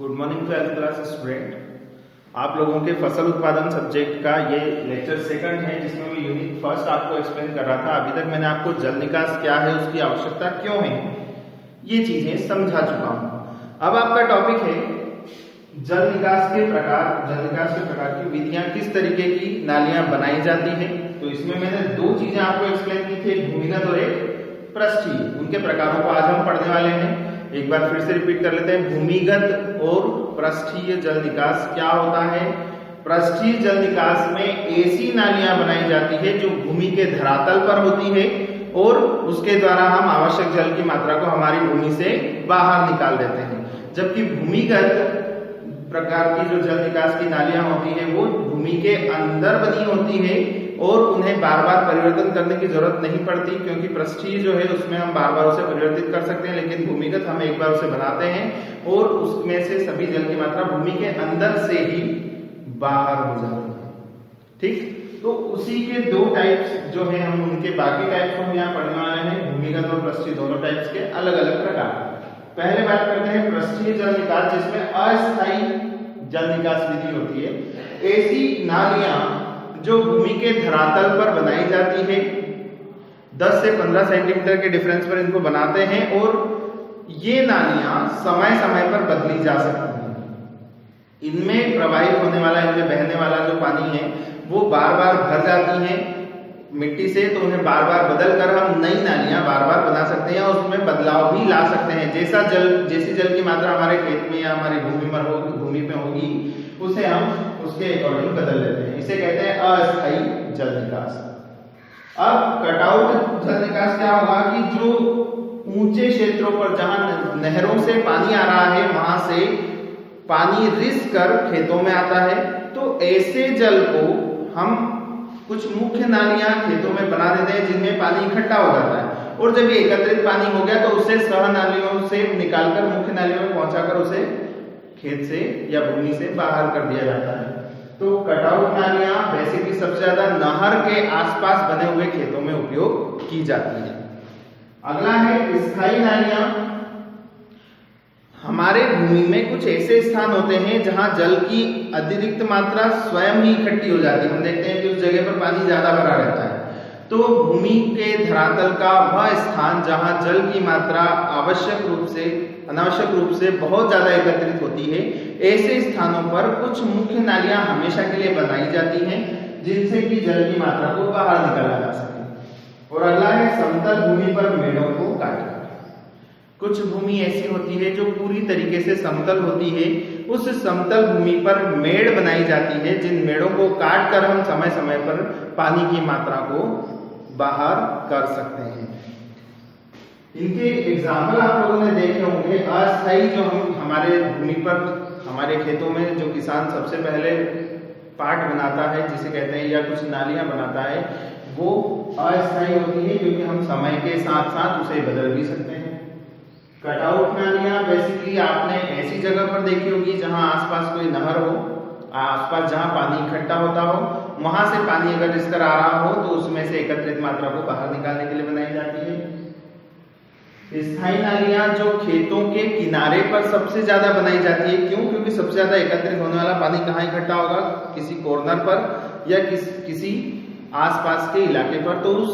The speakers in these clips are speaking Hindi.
Good morning to 12th class student. आप लोगों के फसल उत्पादन सब्जेक्ट का ये लेक्चर सेकंड है, जिसमें मैं यूनिट फर्स्ट आपको एक्सप्लेन कर रहा था। अभी तक मैंने आपको जल निकास क्या है, उसकी आवश्यकता क्यों है, ये चीजें समझा चुका हूं। अब आपका टॉपिक है जल निकास के प्रकार। जल निकास के प्रकार की विधियां, किस तरीके की नालियां बनाई जाती है। तो इसमें मैंने दो चीजें आपको एक्सप्लेन की थी, एक भूमिगत और एक पृष्ठीय। उनके प्रकारों को आज हम पढ़ने वाले हैं। एक बार फिर से रिपीट कर लेते हैं, भूमिगत और पृष्ठीय जल निकास क्या होता है। पृष्ठीय जल निकास में ऐसी नालियां बनाई जाती है जो भूमि के धरातल पर होती है और उसके द्वारा हम आवश्यक जल की मात्रा को हमारी भूमि से बाहर निकाल देते हैं। जबकि भूमिगत प्रकार की जो जल निकास की नालियां होती है वो भूमि के अंदर बनी होती है और उन्हें बार बार परिवर्तन करने की जरूरत नहीं पड़ती, क्योंकि पृष्ठीय जो है उसमें हम बार बार उसे परिवर्तित कर सकते हैं, लेकिन भूमिगत हम एक बार उसे बनाते हैं और उसमें से सभी जल की मात्रा भूमि के अंदर से ही बाहर हो जाती है। ठीक, तो उसी के दो टाइप्स जो है, हम उनके बाकी टाइप्स को हम यहाँ पढ़ने वाले हैं। भूमिगत और पृष्ठीय दोनों टाइप्स के अलग अलग प्रकार। पहले बात करते हैं पृष्ठीय जल निकास, जिसमें अस्थायी जल निकास विधि होती है। ऐसी नालियां जो भूमि के धरातल पर बनाई जाती है, 10 से 15 सेंटीमीटर के डिफरेंस पर इनको बनाते हैं और ये नालियां समय समय पर बदली जा सकती हैं। इनमें प्रवाहित होने वाला, इनमें बहने वाला जो पानी है वो बार बार भर जाती है मिट्टी से, तो उन्हें बार बार बदल कर हम नई नालियां बार बार बना सकते हैं और उसमें बदलाव भी ला सकते हैं। जैसी जल की मात्रा हमारे खेत में या हमारी भूमि में होगी, उसे हम उसके अकॉर्डिंग बदल लेते हैं। इसे कहते हैं अस्थायी जल निकास। अब कटआउट जल निकास क्या होगा कि जो ऊंचे क्षेत्रों पर जहां नहरों से पानी आ रहा है, वहां से पानी रिस कर खेतों में आता है, तो ऐसे जल को हम कुछ मुख्य नालियां खेतों में बना देते हैं जिनमें पानी इकट्ठा हो जाता है, और जब ये एकत्रित पानी हो गया तो उसे सह नालियों से निकालकर मुख्य नालियों में पहुंचाकर उसे खेत से या भूमि से बाहर कर दिया जाता है। तो कटआउट नालियां बेसिकली सबसे ज्यादा नहर के आसपास बने हुए खेतों में उपयोग की जाती है। अगला है स्थायी नालियां। हमारे भूमि में कुछ ऐसे स्थान होते हैं जहां जल की अतिरिक्त मात्रा स्वयं ही इकट्ठी हो जाती है। हम देखते हैं कि उस जगह पर पानी ज्यादा भरा रहता है, तो भूमि के धरातल का वह स्थान जहां जल की मात्रा अनावश्यक रूप से बहुत ज्यादा एकत्रित होती है, ऐसे स्थानों पर कुछ मुख्य नालियां हमेशा के लिए बनाई जाती हैं जिनसे कि जल की मात्रा को बाहर निकाला जा सके। और अगला है समतल भूमि पर मेड़ों को काटना। कुछ भूमि ऐसी होती है जो पूरी तरीके से समतल होती है, उस समतल भूमि पर मेड़ बनाई जाती है, जिन मेड़ों को काट कर हम समय समय पर पानी की मात्रा को बाहर कर सकते हैं। इनके एग्जाम्पल आप लोगों ने देखे होंगे। अस्थायी जो हम हमारे भूमि पर, हमारे खेतों में जो किसान सबसे पहले पाट बनाता है जिसे कहते हैं, या कुछ नालियां बनाता है, वो अस्थायी होती है क्योंकि हम समय के साथ साथ उसे बदल भी सकते हैं। कटआउट नालियां बेसिकली आपने ऐसी जगह पर देखी होगी जहां आसपास कोई नहर हो, आसपास जहां पानी इकट्ठा होता हो, वहां से पानी अगर इस तरह आ रहा हो तो उसमें से एकत्रित मात्रा को बाहर निकालने के लिए बनाई जाती है। स्थायी नालियां जो खेतों के किनारे पर सबसे ज्यादा बनाई जाती है। क्यों? क्योंकि सबसे ज्यादा एकत्रित होने वाला पानी कहाँ इकट्ठा होगा? किसी कॉर्नर पर या किसी आसपास के इलाके पर। तो उस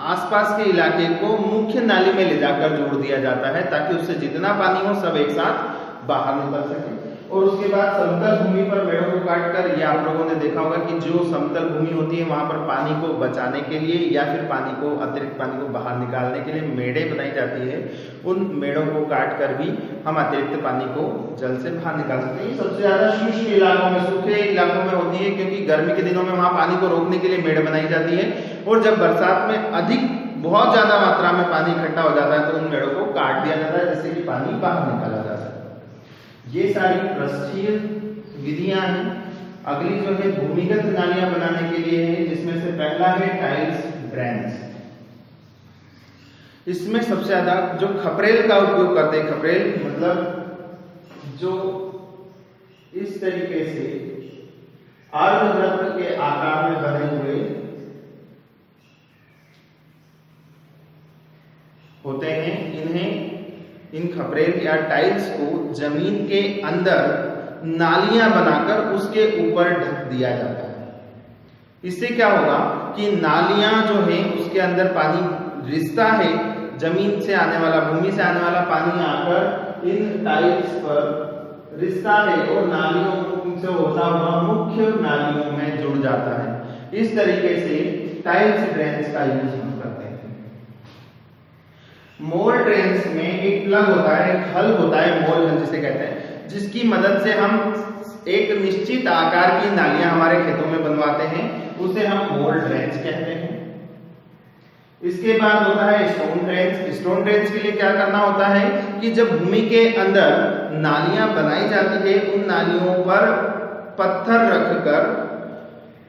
आसपास के इलाके को मुख्य नाली में ले जाकर जोड़ दिया जाता है ताकि उससे जितना पानी हो सब एक साथ बाहर निकल सके। और उसके बाद समतल भूमि पर मेड़ों को काटकर, ये आप लोगों ने देखा होगा कि जो समतल भूमि होती है वहां पर पानी को बचाने के लिए या फिर अतिरिक्त पानी को बाहर निकालने के लिए मेड़े बनाई जाती है। उन मेड़ों को काट कर भी हम अतिरिक्त पानी को जल से बाहर निकाल सकते हैं। सबसे ज्यादा शुष्क इलाकों में, सूखे इलाकों में होती है, क्योंकि गर्मी के दिनों में वहां पानी को रोकने के लिए मेड़ बनाई जाती है, और जब बरसात में बहुत ज्यादा मात्रा में पानी इकट्ठा हो जाता है तो उन मेड़ों को काट दिया जाता है जिससे कि पानी बाहर निकाला जा सके। ये सारी पृष्ठीय विधियां हैं। अगली जो है भूमिगत नालियां बनाने के लिए है, जिसमें से पहला है टाइल्स ड्रेन्स। इसमें सबसे ज्यादा जो खपरेल का उपयोग करते हैं, खपरेल मतलब जो इस तरीके से अर्धवृत्त के आकार में बने हुए होते हैं, इन्हें इन खपरेल या टाइल्स को जमीन के अंदर नालियां बनाकर उसके ऊपर ढक दिया जाता है। इससे क्या होगा कि नालियां जो है उसके अंदर पानी रिसता है, जमीन से आने वाला, भूमि से आने वाला पानी आकर इन टाइल्स पर रिसता है और नालियों से होता हुआ मुख्य नालियों में जुड़ जाता है। इस तरीके से टाइल्स ड्रेन्स का यूज हम करते हैं। मोल ड्रेन्स में एक प्लग होता है, एक हल होता है, मोल हल जिसे कहते हैं, जिसकी मदद से हम एक निश्चित आकार की नालियां हमारे खेतों में बनवाते हैं, उसे हम मोल ड्रेन्स कहते हैं। इसके बाद होता है स्टोन ड्रेन्स। स्टोन ड्रेन्स के लिए क्या करना होता है कि जब भूमि के अंदर नालियां बनाई जाती है, उन नालियों पर पत्थर रखकर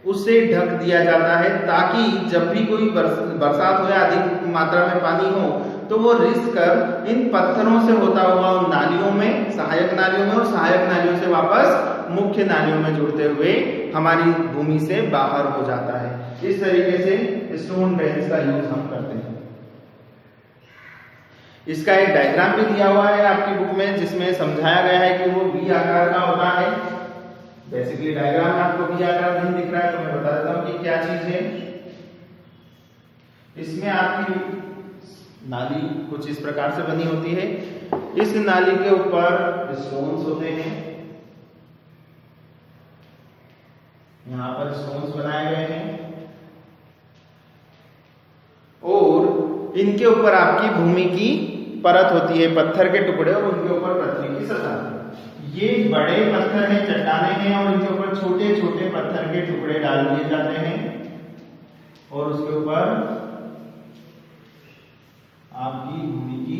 उसे ढक दिया जाता है, ताकि जब भी कोई बरसात हो या अधिक मात्रा में पानी हो तो वो रिस कर इन पत्थरों से होता हुआ उन नालियों में, सहायक नालियों में, और सहायक नालियों से वापस मुख्य नालियों में जुड़ते हुए हमारी भूमि से बाहर हो जाता है। इस तरीके से स्टोन ड्रेन्स का यूज हम करते हैं। इसका एक डायग्राम भी दिया हुआ है आपकी बुक में, जिसमें समझाया गया है कि वो वी आकार का होता है। बेसिकली डायग्राम में आपको वी आकार नहीं दिख रहा है तो मैं बता देता हूं कि क्या चीज है। इसमें आपकी नाली कुछ इस प्रकार से बनी होती है। इस नाली के ऊपर स्टोन्स होते हैं, यहां पर स्टोन्स बनाए गए हैं, और इनके ऊपर आपकी भूमि की परत होती है, पत्थर के टुकड़े, और उनके ऊपर पृथ्वी की सतह। ये बड़े पत्थर हैं, चट्टाने हैं, और इनके ऊपर छोटे छोटे पत्थर के टुकड़े डाल दिए जाते हैं, और उसके ऊपर आपकी भूमि की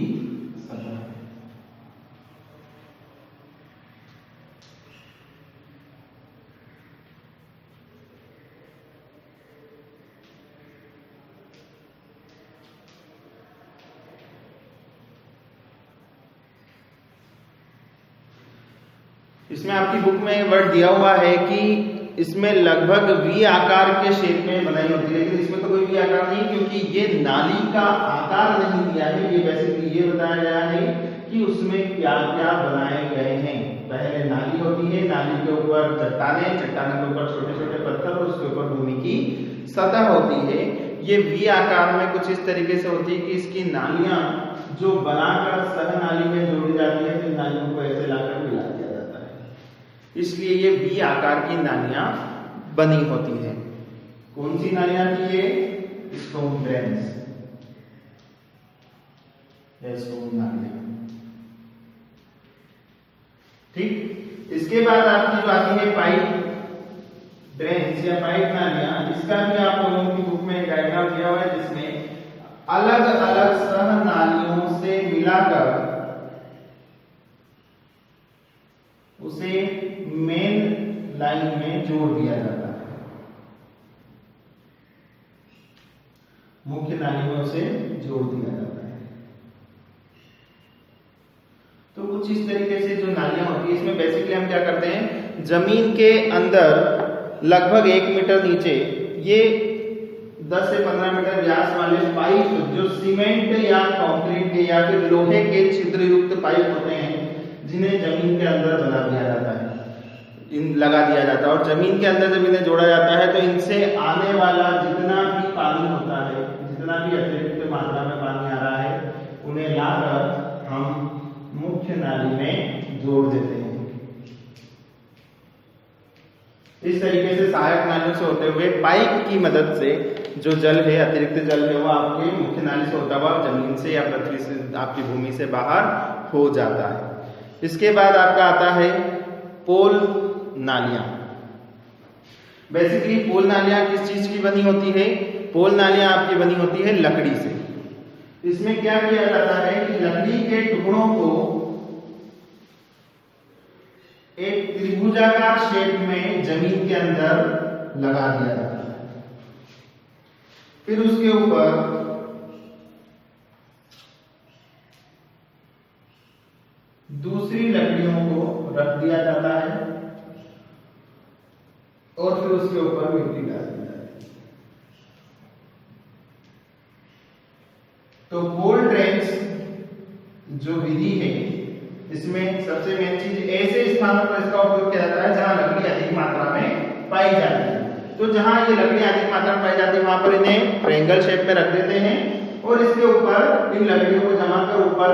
सतह है। इसमें आपकी बुक में वर्ड दिया हुआ है कि इसमें लगभग वी आकार के शेप में बनाई होती है, लेकिन इसमें तो कोई वी आकार नहीं, क्योंकि ये नाली का आकार नहीं दिया है। ये बेसिकली ये बताया गया है कि उसमें क्या क्या बनाए गए हैं। पहले नाली होती है, नाली के ऊपर चट्टाने, चट्टाने के ऊपर छोटे छोटे पत्थर, और उसके ऊपर भूमि की सतह होती है। ये वी आकार में कुछ इस तरीके से होती है कि इसकी नालियां जो बनाकर सह नाली में जोड़ी जाती है, फिर नालियों को ऐसे लाकर मिला दिया जाता है, इसलिए ये वी आकार की नालियां बनी होती है। कौन सी नालियां थी ये? स्टोन ड्रेन्स, स्टोन नालियां। ठीक, इसके बाद आपकी जो आती है पाइप ड्रेन्स या पाइप नालियां, इसका भी आप लोगों की बुक में एक डायग्राम दिया हुआ है, जिसमें अलग अलग सह नालियों से मिलाकर उसे मेन लाइन में जोड़ दिया जाता है, मुख्य नाली में उसे जोड़ दिया जाता है। तो कुछ इस तरीके से जो नालियां होती है, इसमें बेसिकली हम क्या करते हैं, जमीन के अंदर लगभग 1 मीटर नीचे ये 10 से 15 मीटर व्यास वाले पाइप, जो सीमेंट या कंक्रीट के या फिर लोहे के छिद्र युक्त पाइप होते हैं, जिन्हें जमीन के अंदर बना दिया जाता है, लगा दिया जाता है, और जमीन के अंदर जब इन्हें जोड़ा जाता है तो इनसे आने वाला जितना भी पानी होता है, जितना भी अतिरिक्त मात्रा में पानी आ रहा है, उन्हें लाकर हम मुख्य नाली में जोड़ देते हैं। इस तरीके से सहायक नालियों से होते हुए पाइप की मदद से जो जल है, अतिरिक्त जल है, वो आपके मुख्य नाली से होता हुआ जमीन से या पृथ्वी से, आपकी भूमि से बाहर हो जाता है। इसके बाद आपका आता है पोल नालियां। बेसिकली पोल नालियां किस चीज की बनी होती है? पोल नालियां आपकी बनी होती है लकड़ी से। इसमें क्या किया जाता है कि लकड़ी के टुकड़ों को एक त्रिभुजाकार शेप में जमीन के अंदर लगा दिया जाता है, फिर उसके ऊपर दूसरी लकड़ियों को रख दिया जाता है, और फिर उसके ऊपर मिट्टी डाल दी जाती है। तो पोल ड्रेन्स जो विधि है इसमें सबसे मेन चीज ऐसे स्थानों पर इसका उपयोग किया जाता है जहां लकड़ी अधिक मात्रा में पाई जाती है। तो जहां ये लकड़ी अधिक मात्रा में पाई जाती है वहां पर इन्हें ट्रायंगल शेप में रख देते हैं और इसके ऊपर इन लकड़ियों को जमा कर ऊपर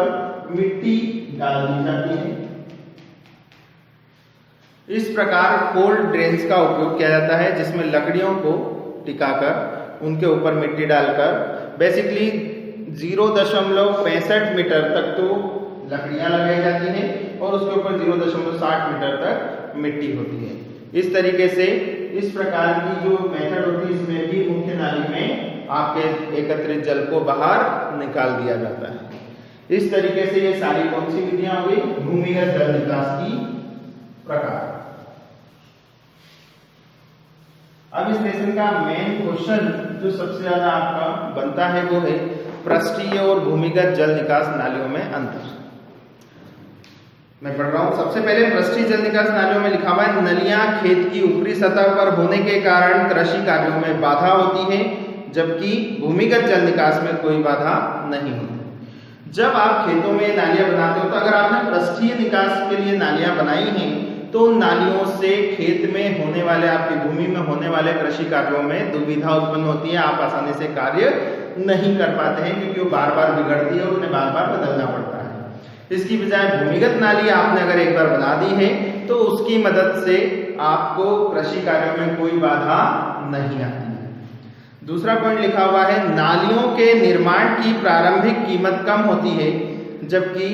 मिट्टी डाल दी जाती है। इस प्रकार कोल्ड ड्रेन्स का उपयोग किया जाता है जिसमें लकड़ियों को टिकाकर उनके ऊपर मिट्टी डालकर बेसिकली 0.65 मीटर तक तो लकड़ियां लगाई जाती हैं और उसके ऊपर 0.60 मीटर तक मिट्टी होती है। इस तरीके से इस प्रकार की जो मेथड होती है इसमें भी मुख्य नाली में आपके एकत्रित जल को बाहर निकाल दिया जाता है। इस तरीके से ये सारी कौन सी विधियां हुई? भूमिगत जल निकास की प्रकार। अब इस लेसन का मेन क्वेश्चन जो सबसे ज्यादा आपका बनता है वो है पृष्ठीय और भूमिगत जल निकास नालियों में अंतर। मैं पढ़ रहा हूं। सबसे पहले पृष्ठीय जल निकास नालियों में लिखा हुआ है नलियां खेत की ऊपरी सतह पर होने के कारण कृषि कार्यों में बाधा होती है, जबकि भूमिगत जल निकास में कोई बाधा नहीं होती। जब आप खेतों में नालियां बनाते हो तो अगर आपने पृष्ठीय निकास के लिए नालियां बनाई हैं तो नालियों से खेत में होने वाले आपकी भूमि में होने वाले कृषि कार्यों में दुविधा उत्पन्न होती है। आप आसानी से कार्य नहीं कर पाते हैं क्योंकि वो बार बार बिगड़ती है और उन्हें बार बार बदलना पड़ता है। इसकी बजाय भूमिगत नाली आपने अगर एक बार बना दी है तो उसकी मदद से आपको कृषि कार्यों में कोई बाधा नहीं आती है। दूसरा पॉइंट लिखा हुआ है नालियों के निर्माण की प्रारंभिक कीमत कम होती है, जबकि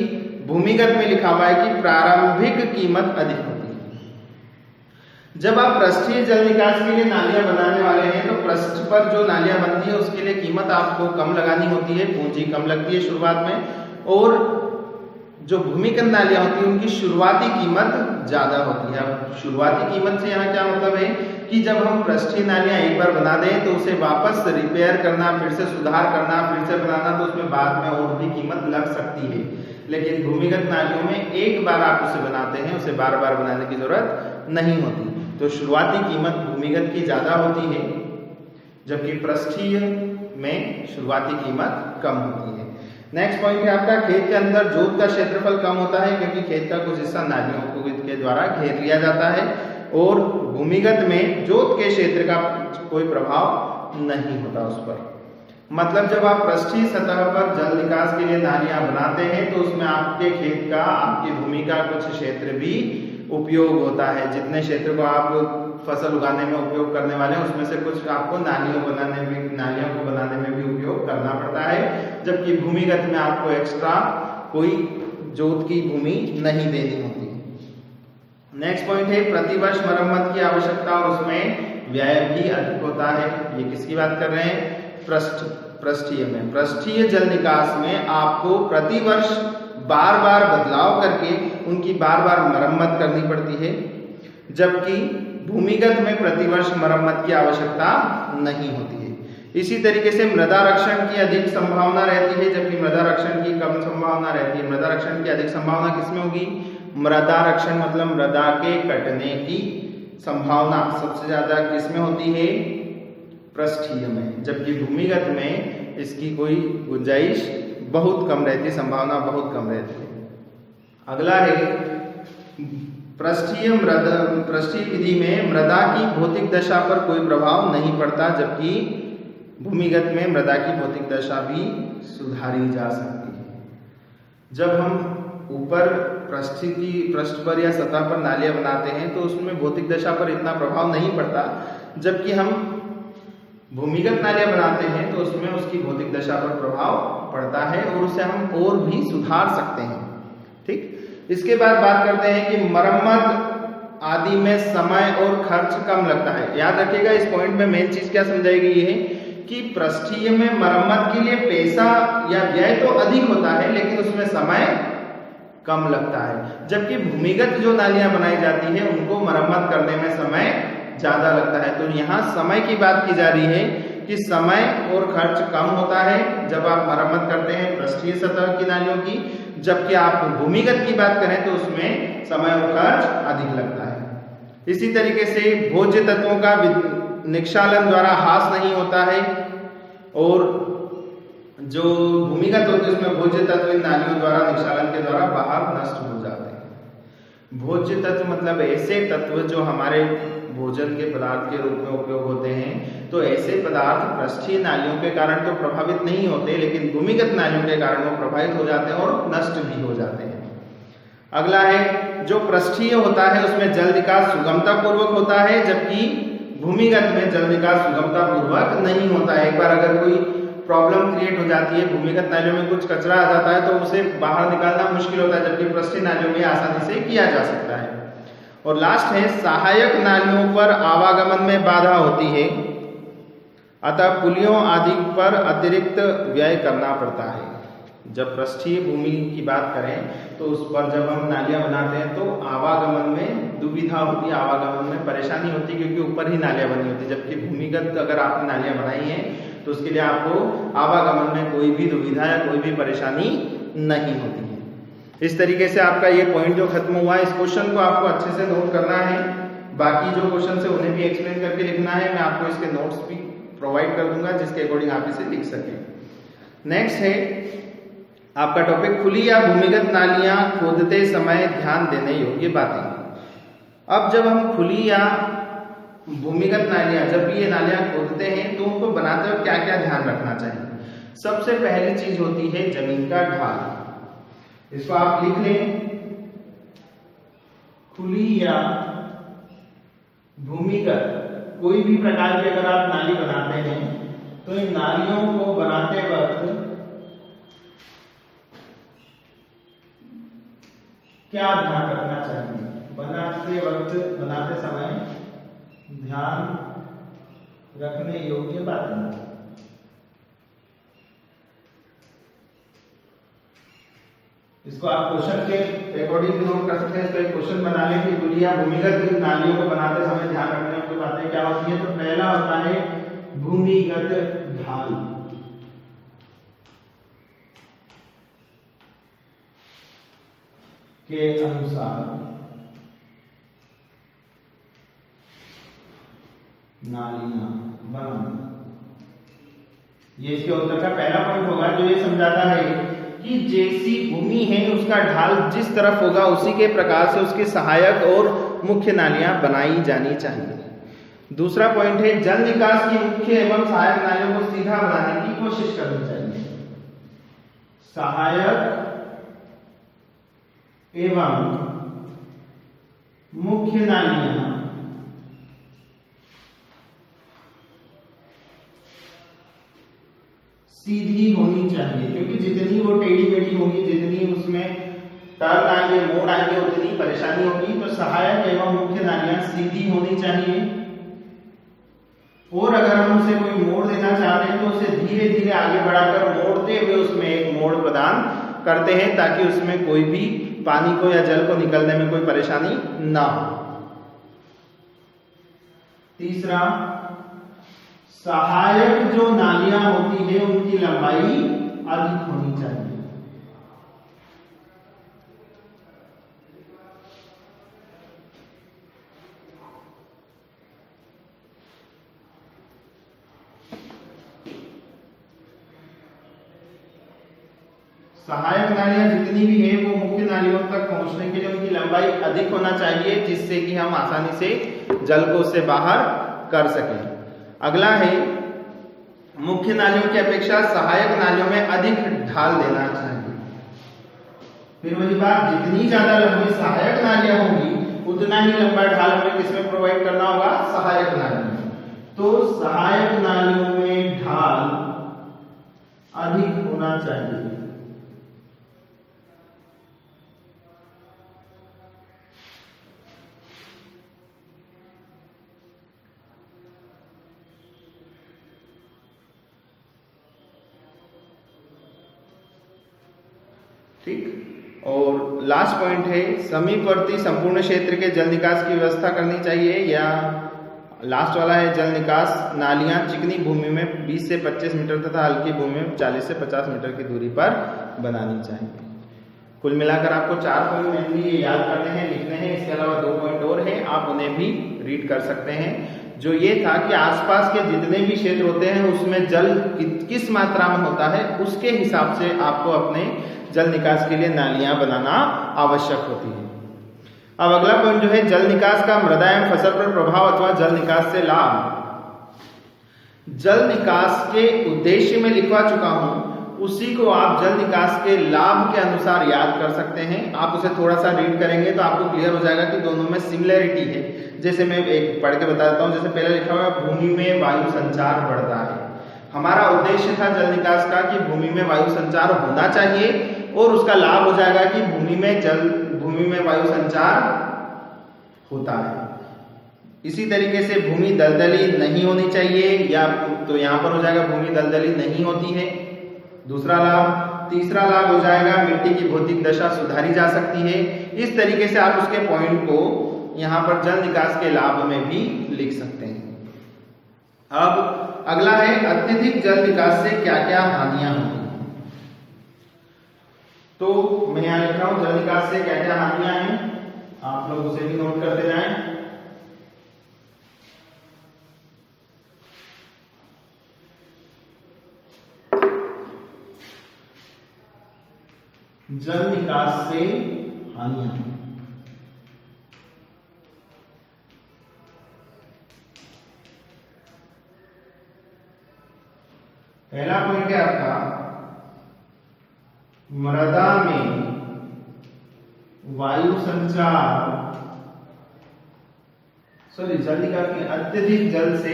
भूमिगत में लिखा हुआ है कि प्रारंभिक कीमत अधिक होती है। जब आप पृष्ठीय जल निकास के लिए नालियां बनाने वाले हैं तो पृष्ठ पर जो नालियां बनती है उसके लिए कीमत आपको कम लगानी होती है, पूंजी कम लगती है शुरुआत में, और जो भूमिगत नालियां होती है उनकी शुरुआती कीमत ज्यादा होती है। अब शुरुआती कीमत से यहाँ क्या मतलब है कि जब हम पृष्ठीय नालियां एक बार बना दें तो उसे वापस रिपेयर करना, फिर से सुधार करना, फिर से बनाना, तो उसमें बाद में और भी कीमत लग सकती है। लेकिन भूमिगत नालियों में एक बार आप उसे बनाते हैं, उसे बार बार बनाने की जरूरत नहीं होती, तो शुरुआती कीमत भूमिगत की ज्यादा होती है, जबकि पृष्ठीय में शुरुआती कीमत कम होती है। नेक्स्ट पॉइंट है आपका खेत के अंदर जोत का क्षेत्रफल कम होता है क्योंकि खेत का कुछ हिस्सा नालियों के द्वारा घेर लिया जाता है, और भूमिगत में जोत के क्षेत्र का कोई प्रभाव नहीं होता उस पर। मतलब जब आप पृष्ठीय सतह पर जल निकास के लिए नालियां बनाते हैं तो उसमें आपके खेत का, आपकी भूमि का कुछ क्षेत्र भी उपयोग होता है। जितने क्षेत्र को आप फसल उगाने में उपयोग करने वाले हैं उसमें से कुछ आपको नालियों को बनाने में भी उपयोग करना पड़ता है, जबकि भूमिगत में आपको एक्स्ट्रा कोई जोत की भूमि नहीं देनी होती। नेक्स्ट पॉइंट है प्रतिवर्ष मरम्मत की आवश्यकता और उसमें व्यय भी अधिक होता है। ये किसकी बात कर रहे हैं? पृष्ठीय में। पृष्ठीय जल निकास में आपको प्रतिवर्ष बार बार बदलाव करके उनकी बार बार मरम्मत करनी पड़ती है, जबकि भूमिगत में प्रतिवर्ष मरम्मत की आवश्यकता नहीं होती है। इसी तरीके से मृदा रक्षण की अधिक संभावना रहती है, जबकि मृदा रक्षण की कम संभावना रहती है। मृदा रक्षण की अधिक संभावना किसमें होगी? मृदा रक्षण मतलब मृदा के कटने की संभावना सबसे ज्यादा किसमें होती है? पृष्ठीय में, जबकि भूमिगत में इसकी कोई गुंजाइश बहुत कम रहती है, संभावना बहुत कम रहती है। अगला है पृष्ठीय विधि में मृदा की भौतिक दशा पर कोई प्रभाव नहीं पड़ता, जबकि भूमिगत में मृदा की भौतिक दशा भी सुधारी जा सकती है। जब हम ऊपर पृष्ठ पर या सतह पर नालियां बनाते हैं तो उसमें भौतिक दशा पर इतना प्रभाव नहीं पड़ता, जबकि हम भूमिगत नालियां बनाते हैं तो उसमें उसकी भौतिक दशा पर प्रभाव पड़ता है और उसे हम और भी सुधार सकते हैं। ठीक, इसके बाद बात करते हैं कि मरम्मत आदि में समय और खर्च कम लगता है। याद रखिएगा इस पॉइंट में मेन चीज क्या समझाई गई है कि पृष्ठीय में मरम्मत के लिए पैसा या व्यय तो अधिक होता है लेकिन उसमें समय कम लगता है, जबकि भूमिगत जो नालियां बनाई जाती है उनको मरम्मत करने में समय ज्यादा लगता है। तो यहाँ समय की बात की जा रही है कि समय और खर्च कम होता है जब आप मरम्मत करते हैं पृष्ठीय सतह की नालियों की, जबकि आप भूमिगत की बात करें तो उसमें समय और खर्च अधिक लगता है। इसी तरीके से भोज्य तत्वों का निक्षालन द्वारा ह्रास नहीं होता है और जो भूमिगत होते हैं उसमें भोज्य तत्व इन नालियों द्वारा निक्षालन के द्वारा बाहर नष्ट हो जाते हैं। भोज्य तत्व मतलब ऐसे तत्व जो हमारे भोजन के पदार्थ के रूप में उपयोग होते हैं। तो ऐसे पदार्थ पृष्ठीय नालियों के कारण तो प्रभावित नहीं होते, लेकिन भूमिगत नालियों के कारण वो प्रभावित हो जाते हैं और नष्ट भी हो जाते हैं। अगला है जो पृष्ठीय होता है उसमें जल निकास सुगमता पूर्वक होता है, जबकि भूमिगत में जल निकास सुगमता पूर्वक नहीं होता है। एक बार अगर कोई प्रॉब्लम क्रिएट हो जाती है, भूमिगत नालियों में कुछ कचरा आ जाता है तो उसे बाहर निकालना मुश्किल होता है, जबकि पृष्ठीय नालियों में आसानी से किया जा सकता है। और लास्ट है सहायक नालियों पर आवागमन में बाधा होती है, अतः पुलियों आदि पर अतिरिक्त व्यय करना पड़ता है। जब पृष्ठीय भूमि की बात करें तो उस पर जब हम नालियां बनाते हैं तो आवागमन में दुविधा होती है, आवागमन में परेशानी होती है, क्योंकि ऊपर ही नालियां बनी होती है। जबकि भूमिगत अगर आपने नालियां बनाई हैं तो उसके लिए आपको आवागमन में कोई भी दुविधा या कोई भी परेशानी नहीं होती है। इस तरीके से आपका ये पॉइंट जो खत्म हुआ है, इस क्वेश्चन को आपको अच्छे से नोट करना है। बाकी जो क्वेश्चन है उन्हें भी एक्सप्लेन करके लिखना है। मैं आपको इसके नोट्स भी प्रोवाइड कर दूंगा जिसके अकॉर्डिंग आप इसे लिख सकें। नेक्स्ट है आपका टॉपिक खुली या भूमिगत नालियां खोदते समय ध्यान देने योग्य बातें। अब जब हम खुली या भूमिगत नालियां, जब भी ये नालियां खोदते हैं तो उनको बनाते वक्त क्या क्या ध्यान रखना चाहिए। सबसे पहली चीज होती है जमीन का ढाल। इसको आप लिख लें, खुली या भूमिगत कोई भी प्रकार की अगर आप नाली बनाते हैं तो इन नालियों को बनाते वक्त क्या ध्यान रखना चाहिए। बनाते समय ध्यान रखने योग्य बातें। इसको आप क्वेश्चन के अकॉर्डिंग नोट कर सकते हैं। इसको एक क्वेश्चन बना लें कि खुली या भूमिगत नालियों को बनाते समय ध्यान रखने योग्य बातें क्या होती है। तो पहला होता है भूमिगत ढाल। के अनुसार नालियां बनाना। ये इसके उत्तर का पहला पॉइंट होगा, जो ये समझाता है कि जैसी भूमि है उसका ढाल जिस तरफ होगा उसी के प्रकार से उसके सहायक और मुख्य नालियां बनाई जानी चाहिए। दूसरा पॉइंट है जल निकास की मुख्य एवं सहायक नालियों को सीधा बनाने की कोशिश करनी चाहिए। सहायक एवं मुख्य नालियां सीधी होनी चाहिए, क्योंकि जितनी वो टेढ़ी मेढ़ी होगी, जितनी उसमें टर्न आएंगे, मोड़ आएंगे, उतनी परेशानी होगी। तो सहायक एवं मुख्य नालियां सीधी होनी चाहिए। और अगर हम उसे कोई मोड़ देना चाहते हैं तो उसे धीरे धीरे आगे बढ़ाकर मोड़ते हुए उसमें एक मोड़ प्रदान करते हैं, ताकि उसमें कोई भी पानी को या जल को निकलने में कोई परेशानी ना हो। तीसरा, सहायक जो नालियां होती है उनकी लंबाई अधिक होनी चाहिए। सहायक नालियां जितनी भी है वो मुख्य नालियों तक पहुंचने के लिए उनकी लंबाई अधिक होना चाहिए, जिससे कि हम आसानी से जल को उससे बाहर कर सकें। अगला है मुख्य नालियों की अपेक्षा सहायक नालियों में अधिक ढाल देना चाहिए। फिर वही बात, जितनी ज्यादा लंबी सहायक नालियां होंगी उतना ही लंबा ढाल हमें किसमें प्रोवाइड करना होगा, सहायक नालियों में। तो सहायक नालियों में ढाल अधिक होना चाहिए। ठीक। और लास्ट पॉइंट है समीपवर्ती संपूर्ण क्षेत्र के जल निकास की व्यवस्था करनी चाहिए, या लास्ट वाला है जल निकास नालियां चिकनी भूमि में 20 से 25 मीटर तथा हल्की भूमि में 40 से 50 मीटर की दूरी पर बनानी चाहिए। कुल मिलाकर आपको 4 पॉइंट मेनली याद करने हैं, लिखने हैं। इसके अलावा 2 पॉइंट और हैं, आप उन्हें भी रीड कर सकते हैं। जो ये था कि आसपास के जितने भी क्षेत्र होते हैं उसमें जल किस मात्रा में होता है उसके हिसाब से आपको अपने जल निकास के लिए नालियां बनाना आवश्यक होती है। अब अगला पॉइंट जो है जल निकास का मृदा एवं फसल पर प्रभाव अथवा जल निकास से लाभ। जल निकास के उद्देश्य में लिखवा चुका हूं, उसी को आप जल निकास के लाभ के अनुसार याद कर सकते हैं। आप उसे थोड़ा सा रीड करेंगे तो आपको क्लियर हो जाएगा कि दोनों में सिमिलरिटी है। जैसे मैं एक पढ़ के बता देता हूं। जैसे पहले लिखा हुआ है भूमि में वायु संचार बढ़ता है। हमारा उद्देश्य था जल निकास का कि भूमि में वायु संचार होना चाहिए और उसका लाभ हो जाएगा कि भूमि में वायु संचार होता है। इसी तरीके से भूमि दलदली नहीं होनी चाहिए, या तो यहां पर हो जाएगा भूमि दलदली नहीं होती है, दूसरा लाभ। तीसरा लाभ हो जाएगा मिट्टी की भौतिक दशा सुधारी जा सकती है। इस तरीके से आप उसके पॉइंट को यहां पर जल निकास के लाभ में भी लिख सकते हैं। अब अगला है अत्यधिक जल निकास से क्या क्या हानियां होंगी। तो मैं यहां लिख रहा हूं जल निकास से क्या क्या हानियां हैं, आप लोग उसे भी नोट करते जाएं। जल निकास से हानियां। पहला पॉइंट है आपका मृदा में वायु संचार, जल निकास में अत्यधिक जल से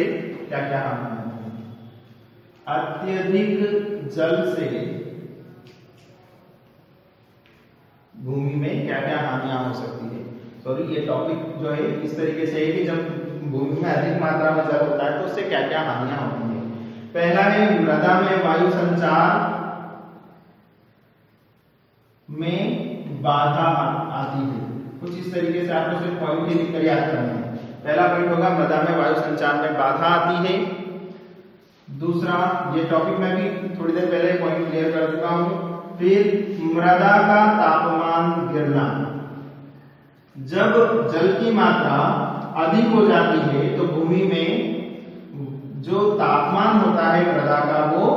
क्या क्या हानियां हैं। अत्यधिक जल से भूमि में क्या क्या हानियां हो सकती है। ये टॉपिक जो है इस तरीके से है कि जब भूमि में अधिक मात्रा में जल होता है तो उससे क्या क्या हानियां होती है। पहला है मृदा में वायु संचार में बाधा आती है। कुछ इस तरीके से आपको सिर्फ पॉइंट ही लिखकर याद करना है। पहला पॉइंट होगा मृदा में वायु संचार में बाधा आती है। दूसरा, ये टॉपिक में भी थोड़ी देर पहले पॉइंट क्लियर कर चुका हूं। फिर मृदा का तापमान गिरना। जब जल की मात्रा अधिक हो जाती है तो भूमि में जो तापमान होता है मृदा का वो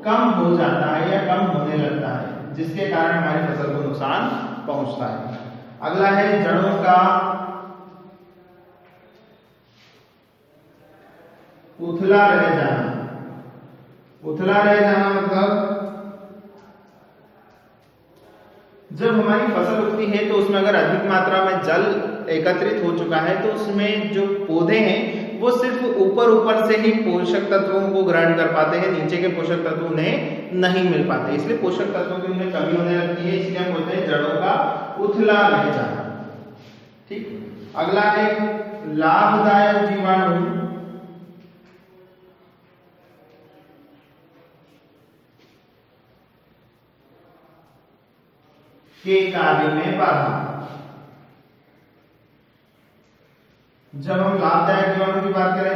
कम हो जाता है या कम होने लगता है, जिसके कारण हमारी फसल को नुकसान पहुंचता है। अगला है जड़ों का उथला रह जाना। उथला रह जाना मतलब जब हमारी फसल उगती है तो उसमें अगर अधिक मात्रा में जल एकत्रित हो चुका है तो उसमें जो पौधे हैं वो सिर्फ ऊपर से ही पोषक तत्वों को ग्रहण कर पाते हैं, नीचे के पोषक तत्व उन्हें नहीं मिल पाते, इसलिए पोषक तत्वों की उन्हें कमी होने लगती है। इसलिए हम बोलते हैं जड़ों का उथला रह जाना। ठीक। अगला है लाभदायक जीवाणु के कार्य में बाधा। जब हम लाभदायक जीवाणु की बात करें,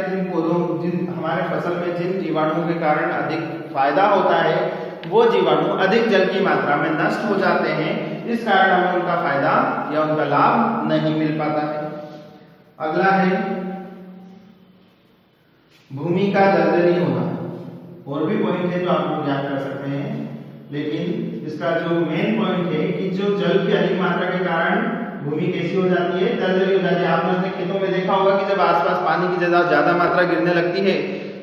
जिन हमारे फसल में जिन जीवाणुओं के कारण अधिक फायदा होता है वो जीवाणु अधिक जल की मात्रा में नष्ट हो जाते हैं, इस कारण हमें उनका फायदा या उनका लाभ नहीं मिल पाता है। अगला है भूमि का दलदली होना। और भी पॉइंट है जो आप लोग याद कर सकते हैं, लेकिन इसका जो मेन पॉइंट है कि जो जल की अधिक मात्रा के कारण भूमि कैसी हो जाती है, दलदली हो जाती है। आप लोगों ने खेतों में देखा होगा कि जब आसपास पानी की ज्यादा मात्रा गिरने लगती है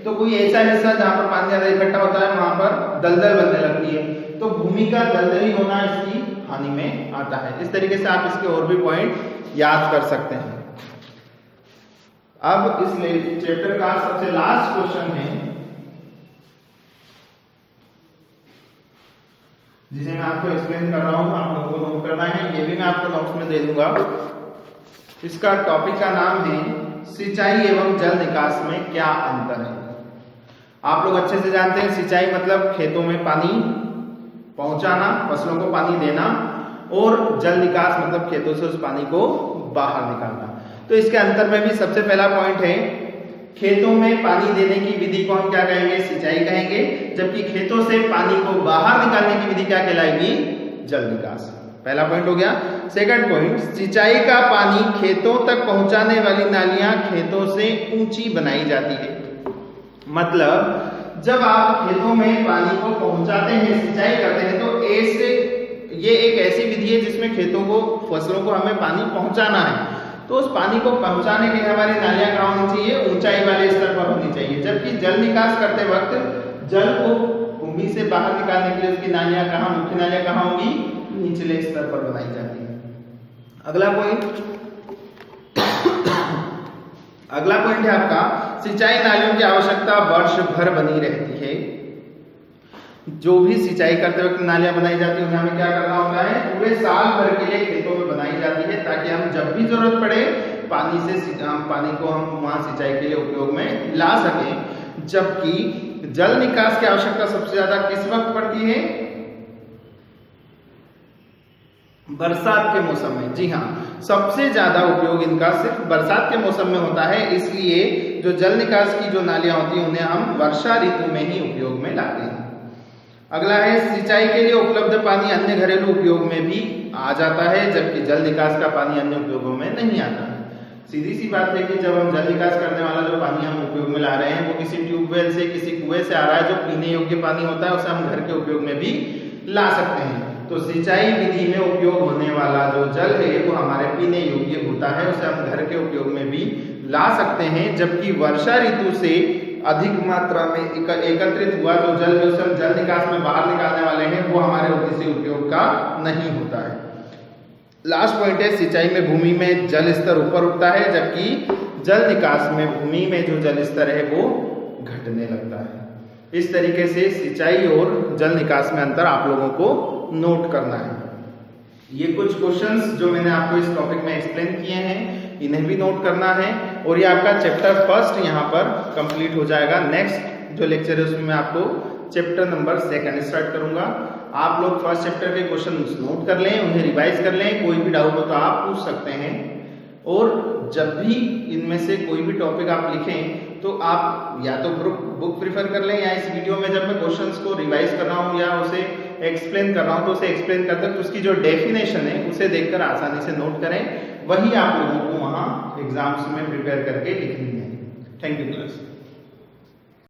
तो कोई ऐसा हिस्सा जहां पर पानी ज्यादा इकट्ठा होता है वहां पर दलदल बनने लगती है, तो भूमि का दलदली होना इसकी हानि में आता है। इस तरीके से आप इसके और भी पॉइंट याद कर सकते हैं। अब इस चैप्टर का सबसे लास्ट क्वेश्चन है जिसे मैं आपको एक्सप्लेन कर रहा हूं, आप लोगों को नोट करना है, ये भी मैं आपको नोट्स में दे दूंगा। इसका टॉपिक का नाम है सिंचाई एवं जल निकास में क्या अंतर है। आप लोग अच्छे से जानते हैं सिंचाई मतलब खेतों में पानी पहुंचाना, फसलों को पानी देना, और जल निकास मतलब खेतों से उस पानी को बाहर निकालना। तो इसके अंतर में भी सबसे पहला पॉइंट है खेतों में पानी देने की विधि को हम क्या कहेंगे, सिंचाई कहेंगे, जबकि खेतों से पानी को बाहर निकालने की विधि क्या कहलाएगी, जल निकास। पहला पॉइंट हो गया। सेकंड पॉइंट, सिंचाई का पानी खेतों तक पहुंचाने वाली नालियां खेतों से ऊंची बनाई जाती है। मतलब जब आप खेतों में पानी को पहुंचाते हैं, सिंचाई करते हैं, तो ऐसे ये एक ऐसी विधि है जिसमें खेतों को, फसलों को हमें पानी पहुंचाना है। तो उस पानी को पहुंचाने के लिए हमारी नालियां कहाँ होनी चाहिए? ऊंचाई वाले स्तर पर होनी चाहिए। जबकि जल निकास करते वक्त जल को भूमि से बाहर निकालने के लिए उसकी नालियां कहाँ, मुख्य नालियां कहाँ होंगी? निचले स्तर पर बनाई जाती है। अगला पॉइंट है आपका, सिंचाई नालियों की आवश्यकता वर्ष भर बनी रहती है। जो भी सिंचाई करते वक्त नालियां बनाई जाती है उन्हें हमें क्या करना होता है? पूरे साल भर के लिए खेतों में बनाई जाती है, ताकि हम जब भी जरूरत पड़े पानी को हम वहां सिंचाई के लिए उपयोग में ला सकें। जबकि जल निकास की आवश्यकता सबसे ज्यादा किस वक्त पड़ती है? बरसात के मौसम में। जी हाँ, सबसे ज्यादा उपयोग इनका सिर्फ बरसात के मौसम में होता है। इसलिए जो जल निकास की जो नालियां होती हैं उन्हें हम वर्षा ऋतु में ही उपयोग में लाते हैं। अगला है, सिंचाई के लिए उपलब्ध पानी अन्य घरेलू उपयोग में भी आ जाता है, जबकि जल निकास का पानी अन्य उपयोगों में नहीं आता। सीधी सी बात है कि जब हम जल निकास करने वाला जो पानी हम उपयोग में ला रहे हैं वो किसी ट्यूबवेल से, किसी कुएं से आ रहा है, जो पीने योग्य पानी होता है, उसे हम घर के उपयोग में भी ला सकते हैं। तो सिंचाई विधि में उपयोग होने वाला जो जल है वो हमारे पीने योग्य होता है, उसे हम घर के उपयोग में भी ला सकते हैं। जबकि वर्षा ऋतु से अधिक मात्रा में एकत्रित हुआ जो जल है उसे हम जल निकास में बाहर निकालने वाले हैं, वो हमारे किसी उपयोग का नहीं होता है। लास्ट पॉइंट है, सिंचाई में भूमि में जल स्तर ऊपर उठता है, जबकि जल निकास में भूमि में जो जल स्तर है वो घटने लगता है। इस तरीके से सिंचाई और जल निकास में अंतर आप लोगों को नोट करना है। ये कुछ क्वेश्चंस जो मैंने आपको इस टॉपिक में एक्सप्लेन किए हैं, इन्हें भी नोट करना है। और ये आपका चैप्टर फर्स्ट यहाँ पर कंप्लीट हो जाएगा। नेक्स्ट जो लेक्चर है उसमें मैं आपको चैप्टर नंबर 2 स्टार्ट करूंगा। आप लोग फर्स्ट चैप्टर के क्वेश्चन नोट कर लें, उन्हें रिवाइज कर लें। कोई भी डाउट हो तो आप पूछ सकते हैं। और जब भी इनमें से कोई भी टॉपिक आप लिखें तो आप या तो बुक प्रिफर कर लें, या इस वीडियो में जब मैं क्वेश्चंस को रिवाइज कर रहा हूँ या उसे एक्सप्लेन कर रहा हूँ तो उसे एक्सप्लेन करते वक्त उसकी जो डेफिनेशन है उसे देखकर आसानी से नोट करें। वही आप लोगों को वहाँ एग्जाम्स में प्रिपेयर करके लिखनी है। Thank you class.